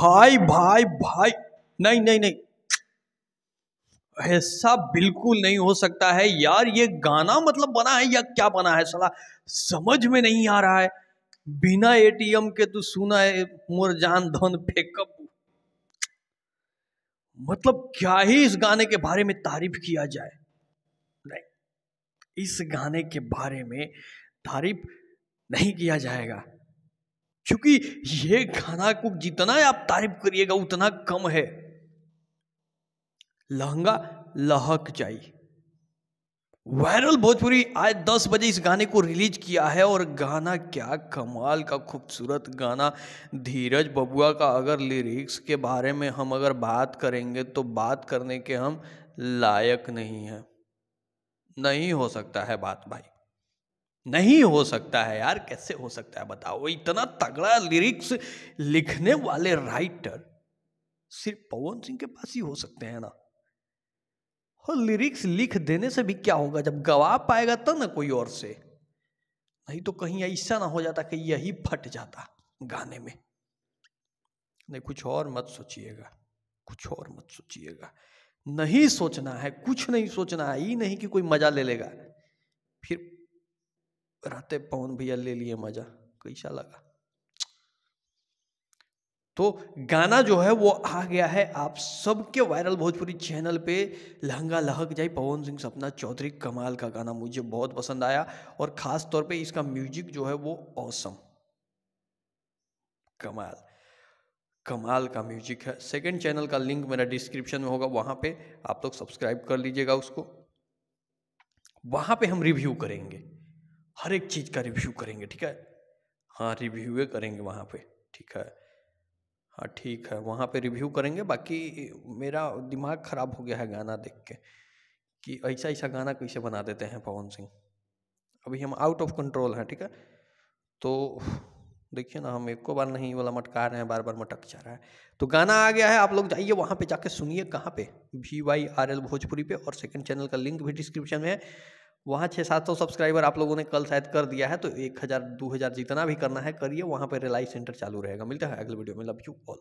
भाई भाई भाई, नहीं नहीं नहीं, ऐसा बिल्कुल नहीं हो सकता है यार। ये गाना मतलब बना है या क्या बना है साला, समझ में नहीं आ रहा है। बिना एटीएम के तू सुना है मोर जान धन फेकअप, मतलब क्या ही इस गाने के बारे में तारीफ किया जाए। नहीं, इस गाने के बारे में तारीफ नहीं किया जाएगा, क्योंकि ये गाना को जितना आप तारीफ करिएगा उतना कम है। लहंगा लहक जाई, वायरल भोजपुरी आज 10 बजे इस गाने को रिलीज किया है, और गाना क्या कमाल का खूबसूरत गाना। धीरज बबुआ का अगर लिरिक्स के बारे में हम अगर बात करेंगे तो बात करने के हम लायक नहीं है। नहीं हो सकता है बात भाई, नहीं हो सकता है यार, कैसे हो सकता है बताओ। इतना तगड़ा लिरिक्स लिखने वाले राइटर सिर्फ पवन सिंह के पास ही हो सकते हैं ना। और लिरिक्स लिख देने से भी क्या होगा, जब गवा पाएगा तब ना कोई और से, नहीं तो कहीं ऐसा ना हो जाता कि यही फट जाता गाने में। नहीं, कुछ और मत सोचिएगा, कुछ और मत सोचिएगा, नहीं सोचना है, कुछ नहीं सोचना है। ये नहीं कि कोई मजा ले लेगा फिर रहते पवन भैया ले लिए मजा, कैसा लगा। तो गाना जो है वो आ गया है आप सबके वायरल भोजपुरी चैनल पे, लहंगा लहक जाए पवन सिंह सपना चौधरी। कमाल का गाना, मुझे बहुत पसंद आया, और ख़ास तौर पे इसका म्यूजिक जो है वो ऑसम, कमाल कमाल का म्यूजिक है। सेकंड चैनल का लिंक मेरा डिस्क्रिप्शन में होगा, वहाँ पे आप लोग सब्सक्राइब कर लीजिएगा उसको। वहाँ पे हम रिव्यू करेंगे, हर एक चीज़ का रिव्यू करेंगे, ठीक है। हाँ, रिव्यू करेंगे वहाँ पे, ठीक है। हाँ ठीक है, वहाँ पे रिव्यू करेंगे। बाकी मेरा दिमाग ख़राब हो गया है गाना देख के, कि ऐसा ऐसा गाना कैसे बना देते हैं पवन सिंह। अभी हम आउट ऑफ कंट्रोल हैं, ठीक है। तो देखिए ना, हम एक को बार नहीं वाला मटका रहे हैं, बार बार मटक जा रहा है। तो गाना आ गया है, आप लोग जाइए वहाँ पे जाके सुनिए। कहाँ पे? VYRL भोजपुरी पे, और सेकंड चैनल का लिंक भी डिस्क्रिप्शन में है। वहाँ 600-700 सब्सक्राइबर आप लोगों ने कल शायद कर दिया है, तो 1000-2000 जितना भी करना है करिए। वहाँ पे रिलाई सेंटर चालू रहेगा। मिलता है अगले वीडियो में, लव यू ऑल।